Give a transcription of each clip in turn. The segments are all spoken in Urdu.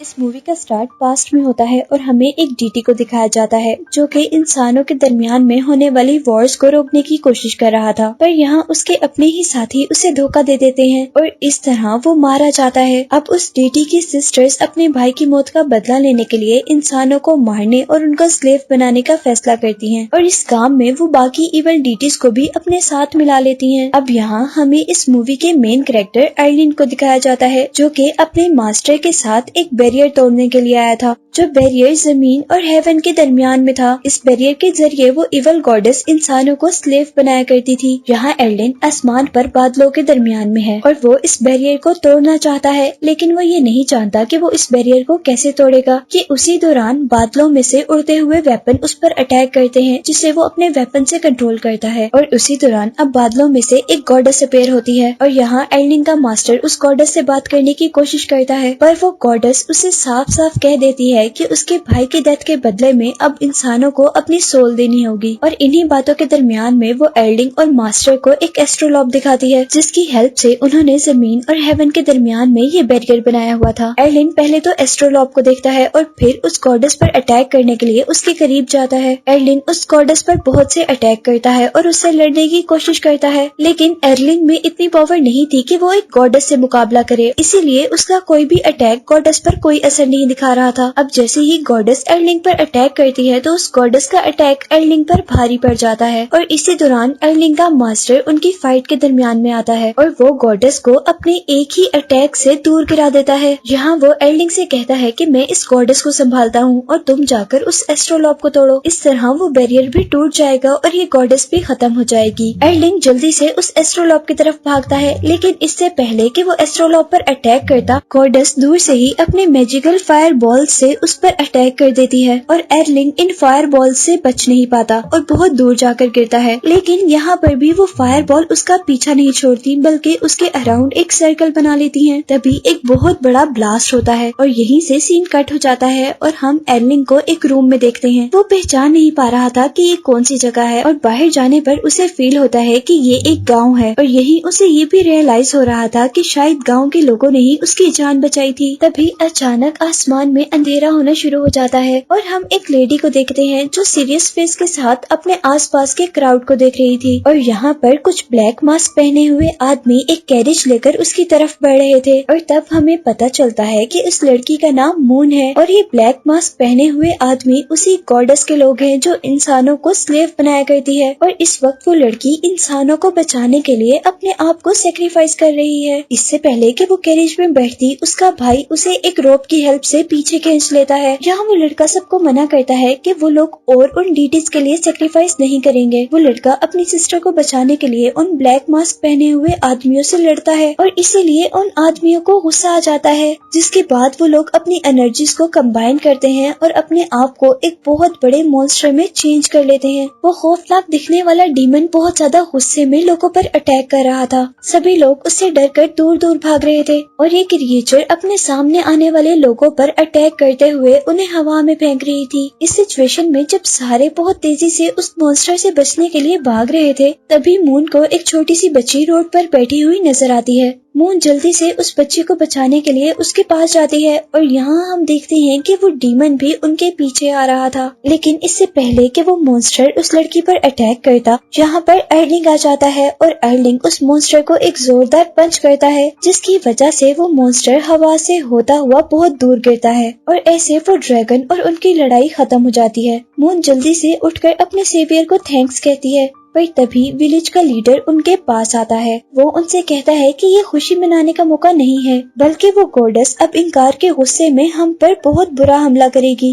اس مووی کا سٹارٹ پاسٹ میں ہوتا ہے اور ہمیں ایک ڈیٹی کو دکھایا جاتا ہے جو کہ انسانوں کے درمیان میں ہونے والی وارز کو روکنے کی کوشش کر رہا تھا، پر یہاں اس کے اپنے ہی ساتھی اسے دھوکہ دے دیتے ہیں اور اس طرح وہ مارا جاتا ہے۔ اب اس ڈیٹی کی سسٹرز اپنے بھائی کی موت کا بدلہ لینے کے لیے انسانوں کو مارنے اور ان کو سلیو بنانے کا فیصلہ کرتی ہیں اور اس کام میں وہ باقی ایول ڈیٹیز کو بھی اپنے ساتھ ملا لیتی ہیں۔ اب یہاں ہمیں اس مووی کے مین کریکٹر ایرلین کو دکھایا جاتا ہے جو کہ اپنے ماسٹر کے ساتھ ایک بیریئر توڑنے کے لیے آیا تھا، جو بیریئر زمین اور ہیون کے درمیان میں تھا۔ اس بیریئر کے ذریعے وہ ایول گاڈس انسانوں کو سلیو بنایا کرتی تھی۔ یہاں ایرلین آسمان پر بادلوں کے درمیان میں ہے اور وہ اس بیریئر کو توڑنا چاہتا ہے، لیکن وہ یہ نہیں جانتا کہ وہ اس بیریئر کو کیسے توڑے گا کہ اسی دوران بادلوں میں سے اڑتے ہوئے ویپن اس پر اٹیک کرتے ہیں جسے وہ اپنے ویپن سے کنٹرول کرتا ہے، اور اسی دوران اب بادلوں میں سے ایک گاڈس اپیئر ہوتی ہے اور یہاں ایرلین کا ماسٹر اس گاڈس سے بات کرنے کی کوشش کرتا ہے، پر وہ گاڈس اسے صاف صاف کہہ دیتی ہے کہ اس کے بھائی کی ڈیتھ کے بدلے میں اب انسانوں کو اپنی سول دینی ہوگی، اور انہی باتوں کے درمیان میں وہ ایرلین اور ماسٹر کو ایک ایسٹرولاب دکھاتی ہے جس کی ہیلپ سے انہوں نے زمین اور ہیون کے درمیان میں یہ بیریئر بنایا ہوا تھا۔ ایرلین پہلے تو ایسٹرولاب کو دیکھتا ہے اور پھر اس گاڈس پر اٹیک کرنے کے لیے اس کے قریب جاتا ہے۔ ایرلین اس گاڈس پر بہت سے اٹیک کرتا ہے اور اس سے لڑنے کی کوشش کرتا ہے، لیکن ایرلین میں اتنی پاور نہیں تھی کہ وہ ایک گاڈس سے مقابلہ کرے، اسی لیے اس کا کوئی بھی اٹیک گاڈس پر کوئی اثر نہیں دکھا رہا تھا۔ اب جیسے ہی گاڈس ایرلین پر اٹیک کرتی ہے تو اس گاڈس کا اٹیک ایرلین پر بھاری پڑ جاتا ہے، اور اسی دوران ایرلین کا ماسٹر ان کی فائٹ کے درمیان میں آتا ہے اور وہ گاڈس کو اپنے ایک ہی اٹیک سے دور گرا دیتا ہے۔ یہاں وہ ایرلین سے کہتا ہے کہ میں اس گاڈس کو سنبھالتا ہوں اور تم جا کر اس ایسٹرولاب کو توڑو، اس طرح وہ بیریئر بھی ٹوٹ جائے گا اور یہ گاڈس بھی ختم ہو جائے گی۔ ایرلین جلدی سے اس ایسٹرولاب کی طرف بھاگتا ہے، لیکن اس سے پہلے کہ وہ ایسٹرولاب پر اٹیک کرتا، گاڈس دور سے ہی اپنے میجیکل فائر بال سے اس پر اٹیک کر دیتی ہے اور ایرلین ان فائر بال سے بچ نہیں پاتا اور بہت دور جا کر گرتا ہے، لیکن یہاں پر بھی وہ فائر بال اس کا پیچھا نہیں چھوڑتی بلکہ اس کے اراؤنڈ ایک سرکل بنا لیتی ہیں۔ تبھی ایک بہت بڑا بلاسٹ ہوتا ہے اور یہیں سے سین کٹ ہو جاتا ہے اور ہم ایرلین کو ایک روم میں دیکھتے ہیں۔ وہ پہچان نہیں پا رہا تھا کہ یہ کون سی جگہ ہے اور باہر جانے پر اسے فیل ہوتا ہے کہ یہ ایک گاؤں ہے، اور یہیں اسے یہ بھی ریئلائز ہو رہا تھا کہ شاید گاؤں کے لوگوں نے ہی اس کی جان بچائی تھی۔ تبھی اچانک آسمان میں اندھیرا ہونا شروع ہو جاتا ہے اور ہم ایک لیڈی کو دیکھتے ہیں جو سیریس فیس کے ساتھ اپنے آس پاس کے کراؤڈ کو دیکھ رہی تھی، اور یہاں پر کچھ بلیک ماسک پہنے ہوئے آدمی ایک کیریج لے کر اس کی طرف بڑھ رہے تھے، اور تب ہمیں پتہ چلتا ہے کہ اس لڑکی کا نام مون ہے اور یہ بلیک ماسک پہنے ہوئے آدمی اسی گاڈس کے لوگ ہیں جو انسانوں کو سلیو بنایا کرتی ہے، اور اس وقت وہ لڑکی انسانوں کو بچانے کے لیے اپنے آپ کو سیکریفائس کر رہی ہے۔ اس سے پہلے کہ وہ کیریج میں بیٹھتی، اس کا بھائی اسے ایک روپ کی ہیلپ سے پیچھے کھینچ لیتا ہے۔ یہاں وہ لڑکا سب کو منع کرتا ہے کہ وہ لوگ اور ان ڈیٹیز کے لیے سیکریفائس نہیں کریں گے۔ وہ لڑکا اپنی سسٹر کو بچانے کے لیے ان بلیک ماسک پہنے ہوئے آدمیوں سے لڑتا ہے اور اسی لیے ان آدمیوں کو غصہ آ جاتا ہے، جس کے بعد وہ لوگ اپنی انرجیز کو کمبائن کرتے ہیں اور اپنے آپ کو ایک بہت بڑے مونسٹر میں چینج کر لیتے ہیں۔ وہ خوفناک دکھنے والا ڈیمن بہت زیادہ غصے میں لوگوں پر اٹیک کر رہا تھا۔ سبھی لوگ اس سے ڈر کر دور دور بھاگ رہے تھے اور یہ کریچر اپنے سامنے آنے والے لوگوں پر اٹیک کرتے ہوئے انہیں ہوا میں پھینک رہی تھی۔ اس سچویشن میں جب سارے بہت تیزی سے اس مونسٹر سے بچنے کے لیے بھاگ رہے تھے، تبھی مون کو ایک چھوٹی سی بچی روڈ پر بیٹھی ہوئی نظر آتی ہے۔ مون جلدی سے اس بچی کو بچانے کے لیے اس کے پاس جاتی ہے اور یہاں ہم دیکھتے ہیں کہ وہ ڈیمن بھی ان کے پیچھے آ رہا تھا، لیکن اس سے پہلے کہ وہ مونسٹر اس لڑکی پر اٹیک کرتا، یہاں پر ایرلین آ جاتا ہے اور ایرلین اس مونسٹر کو ایک زوردار پنچ کرتا ہے، جس کی وجہ سے وہ مونسٹر ہوا سے ہوتا ہوا بہت دور گرتا ہے اور ایسے وہ ڈریگن اور ان کی لڑائی ختم ہو جاتی ہے۔ مون جلدی سے اٹھ کر اپنے سیویئر کو تھینکس کہتی ہے، پر تبھی ولیج کا لیڈر ان کے پاس آتا ہے۔ وہ ان سے کہتا ہے کہ یہ خوشی منانے کا موقع نہیں ہے، بلکہ وہ گوڈس اب انکار کے غصے میں ہم پر بہت برا حملہ کرے گی۔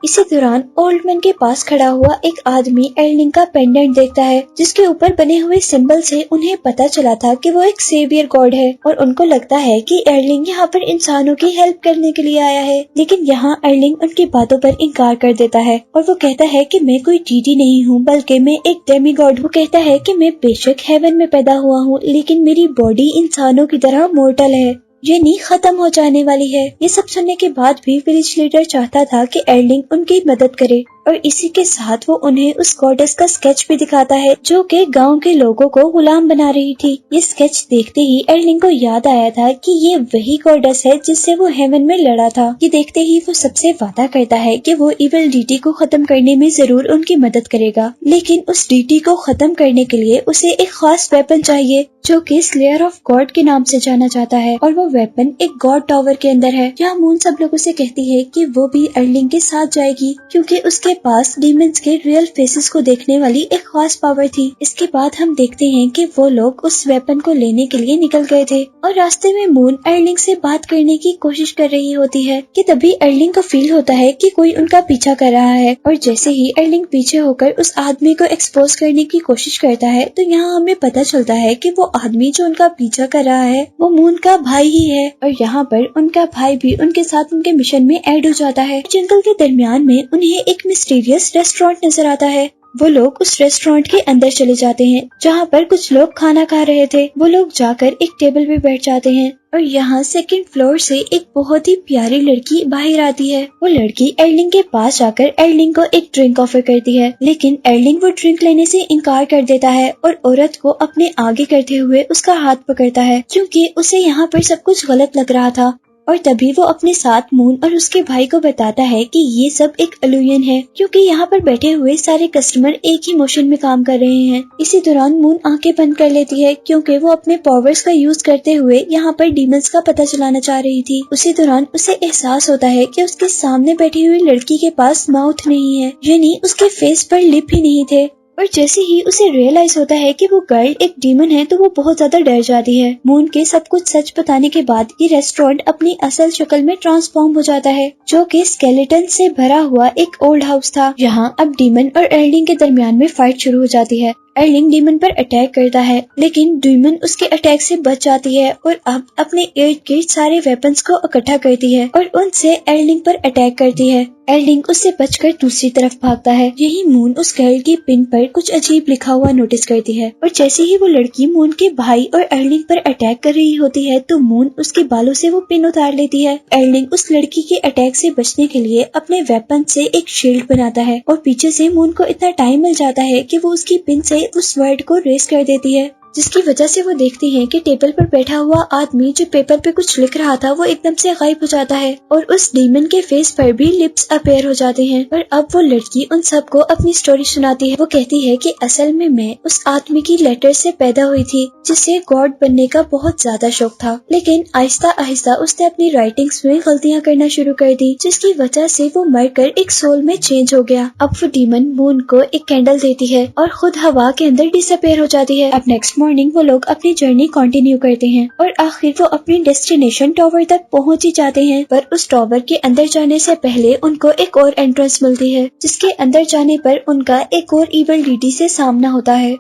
اسی دوران اولڈ مین کے پاس کھڑا ہوا ایک آدمی ایرلین کا پینڈنٹ دیکھتا ہے، جس کے اوپر بنے ہوئے سمبل سے انہیں پتا چلا تھا کہ وہ ایک سیویئر گاڈ ہے، اور ان کو لگتا ہے کہ ایرلین یہاں پر انسانوں کی ہیلپ کرنے کے لیے آیا ہے، لیکن یہاں ایرلین ان کی باتوں پر انکار کر دیتا ہے اور وہ کہتا ہے کہ میں کوئی ڈیٹی نہیں ہوں بلکہ میں ایک ڈیمی گاڈ ہوں۔ وہ کہتا ہے کہ میں بے شک ہیون میں پیدا ہوا ہوں، لیکن میری باڈی انسانوں کی طرح مورٹل ہے، یعنی ختم ہو جانے والی ہے۔ یہ سب سننے کے بعد بھی ولیج لیڈر چاہتا تھا کہ ایرلین ان کی مدد کرے، اور اسی کے ساتھ وہ انہیں اس گاڈس کا اسکیچ بھی دکھاتا ہے جو کہ گاؤں کے لوگوں کو غلام بنا رہی تھی۔ یہ اسکیچ دیکھتے ہی ایرلنگ کو یاد آیا تھا کہ یہ وہی گاڈس ہے جس سے وہ ہیون میں لڑا تھا۔ یہ دیکھتے ہی وہ سب سے وعدہ کرتا ہے کہ وہ ایول ڈیٹی کو ختم کرنے میں ضرور ان کی مدد کرے گا، لیکن اس ڈیٹی کو ختم کرنے کے لیے اسے ایک خاص ویپن چاہیے جو کہ سلیئر آف گاڈ کے نام سے جانا جاتا ہے، اور وہ ویپن ایک گاڈ ٹاور کے اندر ہے۔ جہاں مون سب لوگوں سے کہتی ہے کہ وہ بھی ایرلنگ کے ساتھ جائے گی کیونکہ اس کے پاس ڈیمنز کے ریئل فیسز کو دیکھنے والی ایک خاص پاور تھی۔ اس کے بعد ہم دیکھتے ہیں کہ وہ لوگ اس ویپن کو لینے کے لیے نکل گئے تھے، اور راستے میں مون ایرلنگ سے بات کرنے کی کوشش کر رہی ہوتی ہے کہ تبھی ایرلنگ کو فیل ہوتا ہے کہ کوئی ان کا پیچھا کر رہا ہے، اور جیسے ہی ایرلنگ پیچھے ہو کر اس آدمی کو ایکسپوز کرنے کی کوشش کرتا ہے تو یہاں ہمیں پتہ چلتا ہے کہ وہ آدمی جو ان کا پیچھا کر رہا ہے وہ مون کا بھائی ہی ہے، اور یہاں پر ان کا بھائی بھی ان کے ساتھ ان کے مشن میں ایڈ ہو جاتا ہے۔ جنگل کے درمیان میں انہیں ایک مسٹیریس ریسٹورینٹ نظر آتا ہے۔ وہ لوگ اس ریسٹورینٹ کے اندر چلے جاتے ہیں جہاں پر کچھ لوگ کھانا کھا رہے تھے۔ وہ لوگ جا کر ایک ٹیبل پہ بیٹھ جاتے ہیں، اور یہاں سیکنڈ فلور سے ایک بہت ہی پیاری لڑکی باہر آتی ہے۔ وہ لڑکی ایرلنگ کے پاس جا کر ایرلنگ کو ایک ڈرنک آفر کرتی ہے، لیکن ایرلنگ وہ ڈرنک لینے سے انکار کر دیتا ہے اور عورت کو اپنے آگے کرتے ہوئے اس کا ہاتھ پکڑتا ہے کیونکہ اسے یہاں پر سب کچھ غلط لگ رہا تھا۔ اور تبھی وہ اپنے ساتھ مون اور اس کے بھائی کو بتاتا ہے کہ یہ سب ایک الوژن ہے کیونکہ یہاں پر بیٹھے ہوئے سارے کسٹمر ایک ہی موشن میں کام کر رہے ہیں۔ اسی دوران مون آنکھیں بند کر لیتی ہے کیونکہ وہ اپنے پاورز کا یوز کرتے ہوئے یہاں پر ڈیمنز کا پتہ چلانا چاہ رہی تھی۔ اسی دوران اسے احساس ہوتا ہے کہ اس کے سامنے بیٹھی ہوئی لڑکی کے پاس ماؤتھ نہیں ہے، یعنی اس کے فیس پر لپ ہی نہیں تھے، اور جیسے ہی اسے ریئلائز ہوتا ہے کہ وہ گرل ایک ڈیمن ہے تو وہ بہت زیادہ ڈر جاتی ہے۔ مون کے سب کچھ سچ بتانے کے بعد یہ ریسٹورینٹ اپنی اصل شکل میں ٹرانسفارم ہو جاتا ہے جو کہ اسکیلیٹن سے بھرا ہوا ایک اولڈ ہاؤس تھا۔ یہاں اب ڈیمن اور ایرلنگ کے درمیان میں فائٹ شروع ہو جاتی ہے۔ ایرلنگ ڈیمن پر اٹیک کرتا ہے لیکن ڈیمن اس کے اٹیک سے بچ جاتی ہے اور اب اپنے ارد گرد سارے ویپنز کو اکٹھا کرتی ہے اور ان سے ایرلنگ پر اٹیک کرتی ہے۔ ایرلنگ اس سے بچ کر دوسری طرف بھاگتا ہے۔ یہی مون اس گرل کی پن پر کچھ عجیب لکھا ہوا نوٹس کرتی ہے، اور جیسے ہی وہ لڑکی مون کے بھائی اور ایرلنگ پر اٹیک کر رہی ہوتی ہے تو مون اس کے بالوں سے وہ پن اتار لیتی ہے۔ ایرلنگ اس لڑکی کے اٹیک سے بچنے کے لیے اپنے ویپن سے ایک شیلڈ بناتا ہے، اور پیچھے سے مون کو اتنا ٹائم مل جاتا ہے کہ وہ اس کی پن سے اس ورڈ کو ریز کر دیتی ہے، جس کی وجہ سے وہ دیکھتے ہیں کہ ٹیبل پر بیٹھا ہوا آدمی جو پیپر پہ کچھ لکھ رہا تھا وہ ایک دم سے غائب ہو جاتا ہے، اور اس ڈیمن کے فیس پر بھی لپس اپیئر ہو جاتے ہیں۔ اور اب وہ لڑکی ان سب کو اپنی سٹوری سناتی ہے۔ وہ کہتی ہے کہ اصل میں اس آدمی کی لیٹر سے پیدا ہوئی تھی جسے گاڈ بننے کا بہت زیادہ شوق تھا، لیکن آہستہ آہستہ اس نے اپنی رائٹنگز میں غلطیاں کرنا شروع کر دی جس کی وجہ سے وہ مر کر ایک سول میں چینج ہو گیا۔ اب وہ ڈیمن مون کو ایک کینڈل دیتی ہے اور خود ہوا کے اندر ڈس اپیئر ہو جاتی ہے۔ اب نیکسٹ مارننگ وہ لوگ اپنی جرنی کنٹینیو کرتے ہیں اور آخر وہ اپنی ڈیسٹینیشن ٹاور تک پہنچ ہی جاتے ہیں، پر اس ٹاور کے اندر جانے سے پہلے ان کو ایک اور انٹرنس ملتی ہے جس کے اندر جانے پر ان کا ایک اور ایول ڈیٹی سے سامنا ہوتا ہے۔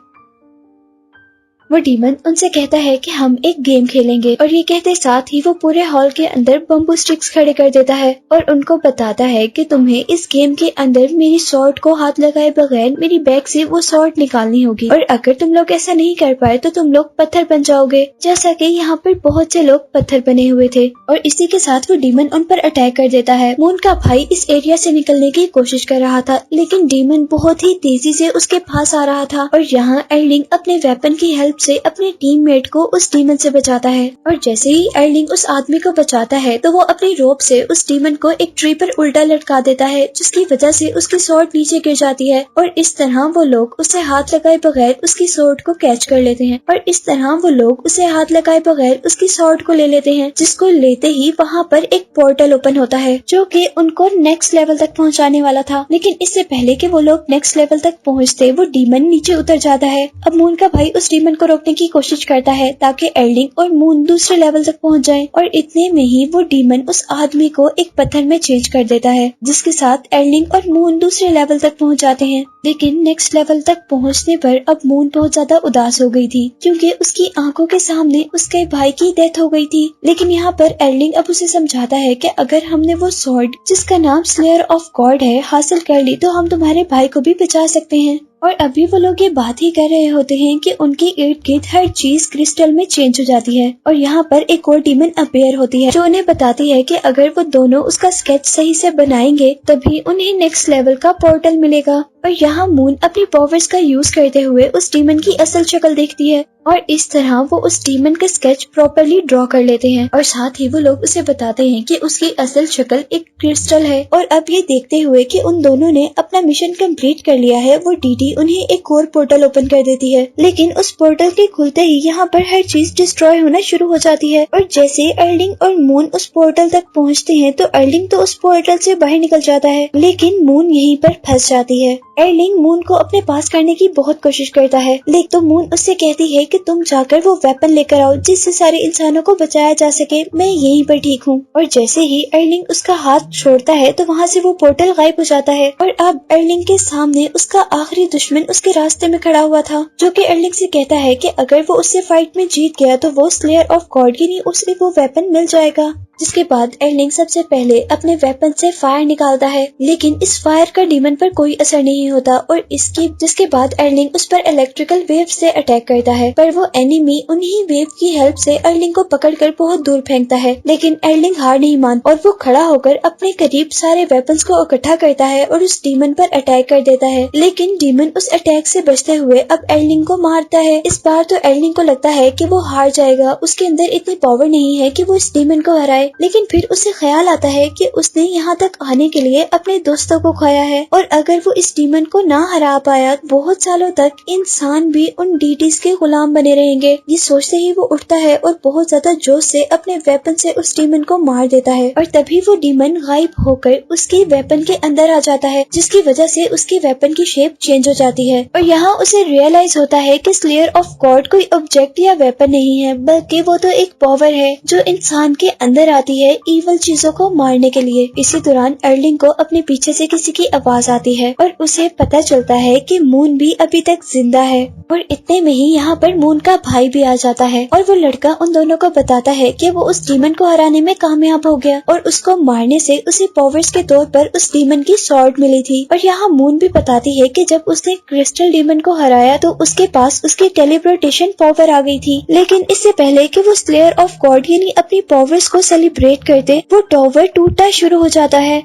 وہ ڈیمن ان سے کہتا ہے کہ ہم ایک گیم کھیلیں گے، اور یہ کہتے ساتھ ہی وہ پورے ہال کے اندر بمبو سٹکس کھڑے کر دیتا ہے اور ان کو بتاتا ہے کہ تمہیں اس گیم کے اندر میری سورڈ کو ہاتھ لگائے بغیر میری بیگ سے وہ سورڈ نکالنی ہوگی، اور اگر تم لوگ ایسا نہیں کر پائے تو تم لوگ پتھر بن جاؤ گے، جیسا کہ یہاں پر بہت سے لوگ پتھر بنے ہوئے تھے۔ اور اسی کے ساتھ وہ ڈیمن ان پر اٹیک کر دیتا ہے۔ مون کا بھائی اس ایریا سے نکلنے کی کوشش کر رہا تھا لیکن ڈیمن بہت ہی تیزی سے اس کے پاس آ رہا تھا، اور یہاں ایرلنگ اپنے ویپن کی ہیلپ سے اپنے ٹیم میٹ کو اس ڈیمن سے بچاتا ہے، اور جیسے ہی ایرلنگ اس آدمی کو بچاتا ہے تو وہ اپنی روپ سے اس ڈیمن کو ایک ٹری پر الٹا لٹکا دیتا ہے جس کی وجہ سے اس کی سورڈ نیچے گر جاتی ہے، اور اس طرح وہ لوگ اسے ہاتھ لگائے بغیر اس کی سورڈ کو کیچ کر لیتے ہیں، اور اس طرح وہ لوگ اسے ہاتھ لگائے بغیر اس کی سورڈ کو لے لیتے ہیں، جس کو لیتے ہی وہاں پر ایک پورٹل اوپن ہوتا ہے جو کہ ان کو نیکسٹ لیول تک پہنچانے والا تھا۔ لیکن اس سے پہلے کہ وہ لوگ نیکسٹ لیول تک پہنچتے وہ ڈیمن نیچے اتر جاتا ہے۔ اب مون کا بھائی اس ڈیمن کو روکنے کی کوشش کرتا ہے تاکہ ایرلنگ اور مون دوسرے لیول تک پہنچ جائیں، اور اتنے میں ہی وہ ڈیمن اس آدمی کو ایک پتھر میں چینج کر دیتا ہے جس کے ساتھ ایرلنگ اور مون دوسرے لیول تک پہنچ جاتے ہیں۔ لیکن نیکسٹ لیول تک پہنچنے پر اب مون بہت زیادہ اداس ہو گئی تھی کیونکہ اس کی آنکھوں کے سامنے اس کے بھائی کی ڈیتھ ہو گئی تھی، لیکن یہاں پر ایرلنگ اب اسے سمجھاتا ہے کہ اگر ہم نے وہ سورڈ جس کا نام سلیئر آف گاڈ ہے حاصل کر لی تو ہم تمہارے بھائی کو بھی بچا سکتے ہیں۔ اور ابھی وہ لوگ یہ بات ہی کر رہے ہوتے ہیں کہ ان کے ارد گرد ہر چیز کرسٹل میں چینج ہو جاتی ہے، اور یہاں پر ایک اور ڈیمن اپیئر ہوتی ہے جو انہیں بتاتی ہے کہ اگر وہ دونوں اس کا اسکیچ صحیح سے بنائیں گے تبھی انہیں نیکسٹ لیول کا پورٹل ملے گا۔ اور یہاں مون اپنی پاورز کا یوز کرتے ہوئے اس ڈیمن کی اصل شکل دیکھتی ہے، اور اس طرح وہ اس ڈیمن کا اسکیچ پراپرلی ڈرا کر لیتے ہیں، اور ساتھ ہی وہ لوگ اسے بتاتے ہیں کہ اس کی اصل شکل ایک کرسٹل ہے۔ اور اب یہ دیکھتے ہوئے کہ ان دونوں نے اپنا مشن کمپلیٹ کر لیا ہے، وہ ڈی ڈی انہیں ایک اور پورٹل اوپن کر دیتی ہے، لیکن اس پورٹل کے کھلتے ہی یہاں پر ہر چیز ڈسٹروائے ہونا شروع ہو جاتی ہے۔ اور جیسے ارلنگ اور مون اس پورٹل تک پہنچتے ہیں تو ارلنگ تو اس پورٹل سے باہر نکل جاتا ہے، لیکن مون یہیں پر پھنس جاتی ہے۔ ارلنگ مون کو اپنے پاس کرنے کی بہت کوشش کرتا ہے، لیکن تو مون اس سے کہتی ہے کہ تم جا کر وہ ویپن لے کر آؤ جس سے سارے انسانوں کو بچایا جا سکے، میں یہیں پر ٹھیک ہوں۔ اور جیسے ہی ارلنگ اس کا ہاتھ چھوڑتا ہے تو وہاں سے وہ پورٹل غائب ہو جاتا ہے، اور اب ارلنگ کے سامنے اس کا آخری دشمن اس کے راستے میں کھڑا ہوا تھا، جو کہ ارلنگ سے کہتا ہے کہ اگر وہ اس سے فائٹ میں جیت گیا تو وہ سلیئر آف گاڈ یعنی اسے وہ ویپن مل جائے گا۔ جس کے بعد ارلنگ سب سے پہلے اپنے ویپن سے فائر نکالتا ہے، لیکن اس فائر کا ڈیمن پر کوئی اثر نہیں ہوتا، اور جس کے بعد ارلنگ اس پر الیکٹریکل ویو سے اٹیک کرتا ہے، پر وہ اینیمی انہی ویو کی ہیلپ سے ارلنگ کو پکڑ کر بہت دور پھینکتا ہے، لیکن ارلنگ ہار نہیں مانتا اور وہ کھڑا ہو کر اپنے قریب سارے ویپنز کو اکٹھا کرتا ہے اور اس ڈیمن پر اٹیک کر دیتا ہے، لیکن ڈیمن اس اٹیک سے بچتے ہوئے اب ارلنگ کو مارتا ہے۔ اس بار تو ارلنگ کو لگتا ہے کہ وہ ہار جائے گا، اس کے اندر اتنی پاور نہیں ہے کہ وہ اس ڈیمن کو ہرائے، لیکن پھر اسے خیال آتا ہے کہ اس نے یہاں تک آنے کے لیے اپنے دوستوں کو کھویا ہے، اور اگر وہ اس ڈیمن کو نہ ہرا پایا بہت سالوں تک انسان بھی ان ڈیٹیز کے غلام بنے رہیں گے۔ یہ سوچتے ہی وہ اٹھتا ہے اور بہت زیادہ جوش سے اپنے ویپن سے اس ڈیمن کو مار دیتا ہے، اور تبھی وہ ڈیمن غائب ہو کر اس کے ویپن کے اندر آ جاتا ہے، جس کی وجہ سے اس کے ویپن کی شیپ چینج ہو جاتی ہے، اور یہاں اسے ریئلائز ہوتا ہے کہ سلیئر آف گاڈ کوئی آبجیکٹ یا ویپن نہیں ہے، بلکہ وہ تو ایک پاور ہے جو انسان کے اندر آتی ہے ایول چیزوں کو مارنے کے لیے۔ اسی دوران ارلنگ کو اپنے پیچھے سے کسی کی آواز آتی ہے اور اسے پتہ چلتا ہے کہ مون بھی ابھی تک زندہ ہے، اور اتنے میں ہی یہاں پر مون کا بھائی بھی آ جاتا ہے، اور وہ لڑکا ان دونوں کو بتاتا ہے کہ وہ اس ڈیمن کو ہرانے میں کامیاب ہو گیا، اور اس کو مارنے سے اسے پاورز کے طور پر اس ڈیمن کی سورڈ ملی تھی۔ اور یہاں مون بھی بتاتی ہے کہ جب اس نے کرسٹل ڈیمن کو ہرایا تو اس کے پاس اس کی ٹیلیپورٹیشن پاور آ گئی تھی، لیکن اس سے پہلے کہ وہ سلیئر آف گاڈ یعنی اپنی پاورز کو سیلیبریٹ کرتے وہ ٹاور ٹوٹنا شروع ہو جاتا ہے،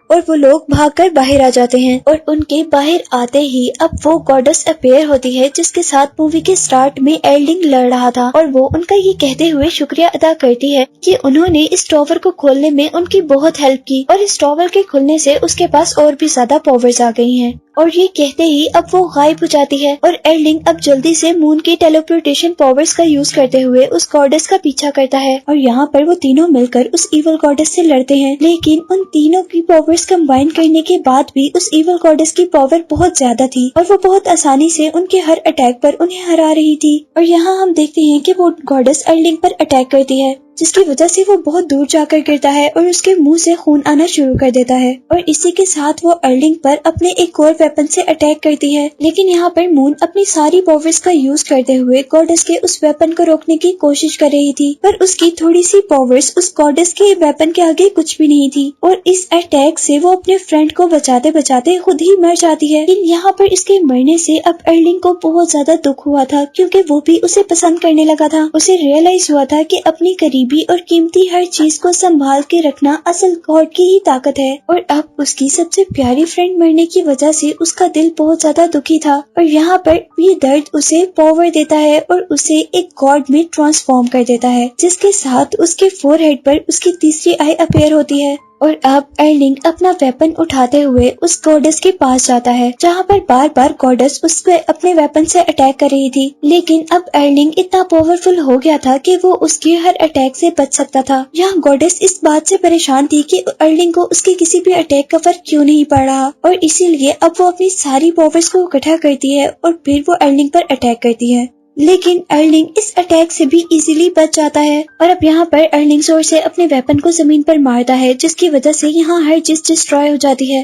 اور وہ لوگ بھاگ کر باہر آ جاتے ہیں، اور ان کے باہر آتے ہی اب وہ گاڈس اپیئر ہوتی ہے جس کے ساتھ مووی کے سٹارٹ میں ارلنگ لڑ رہا تھا، اور وہ ان کا یہ کہتے ہوئے شکریہ ادا کرتی ہے کہ انہوں نے اس ٹاور کو کھولنے میں ان کی بہت ہیلپ کی، اور اس ٹاور کے کھلنے سے اس کے پاس اور بھی زیادہ پاورز آ گئی ہیں، اور یہ کہتے ہی اب وہ غائب ہو جاتی ہے، اور ارلنگ اب جلدی سے مون کی ٹیلیپورٹیشن پاورز کا یوز کرتے ہوئے اس گاڈس کا پیچھا کرتا ہے، اور یہاں پر وہ تینوں مل کر اس ایول گاڈس سے لڑتے ہیں، لیکن ان تینوں کی پاورز کمبائن کرنے کے بعد بھی اس ایول گاڈس کی پاور بہت زیادہ تھی، اور وہ بہت آسانی سے ان کے ہر اٹیک پر انہیں ہرا رہی تھی۔ اور یہاں ہم دیکھتے ہیں کہ وہ گاڈس ارلنگ پر اٹیک کرتی ہے، جس کی وجہ سے وہ بہت دور جا کر گرتا ہے اور اس کے منہ سے خون آنا شروع کر دیتا ہے، اور اسی کے ساتھ وہ ارلنگ پر اپنے ایک اور ویپن سے اٹیک کرتی ہے، لیکن یہاں پر مون اپنی ساری پاورز کا یوز کرتے ہوئے گاڈس کے اس ویپن کو روکنے کی کوشش کر رہی تھی، پر اس کی تھوڑی سی پاورز اس گاڈس کے ویپن کے آگے کچھ بھی نہیں تھی، اور اس اٹیک سے وہ اپنے فرینڈ کو بچاتے بچاتے خود ہی مر جاتی ہے۔ لیکن یہاں پر اس کے مرنے سے اب ارلنگ کو بہت زیادہ دکھ ہوا تھا، کیونکہ وہ بھی اسے پسند کرنے لگا تھا، اسے ریئلائز ہوا تھا کہ اپنی قریبی اور قیمتی ہر چیز کو سنبھال کے رکھنا اصل گاڈ کی ہی طاقت ہے، اور اب اس کی سب سے پیاری فرینڈ مرنے کی وجہ سے اس کا دل بہت زیادہ دکھی تھا، اور یہاں پر یہ درد اسے پاور دیتا ہے اور اسے ایک گاڈ میں ٹرانسفارم کر دیتا ہے، جس کے ساتھ اس کے فور ہیڈ پر اس کی تیسری آئی اپیئر ہوتی ہے، اور اب ارلنگ اپنا ویپن اٹھاتے ہوئے اس گاڈس کے پاس جاتا ہے جہاں پر بار بار گاڈس اس پہ اپنے ویپن سے اٹیک کر رہی تھی، لیکن اب ارلنگ اتنا پاورفل ہو گیا تھا کہ وہ اس کے ہر اٹیک سے بچ سکتا تھا۔ یہاں گاڈس اس بات سے پریشان تھی کہ ارلنگ کو اس کے کسی بھی اٹیک کا فرق کیوں نہیں پڑ رہا، اور اسی لیے اب وہ اپنی ساری پاورز کو اکٹھا کرتی ہے اور پھر وہ ارلنگ پر اٹیک کرتی ہے، لیکن ارلنگ اس اٹیک سے بھی ایزیلی بچ جاتا ہے، اور اب یہاں پر ارلنگ زور سے اپنے ویپن کو زمین پر مارتا ہے، جس کی وجہ سے یہاں ہر چیز ڈسٹروائے ہو جاتی ہے،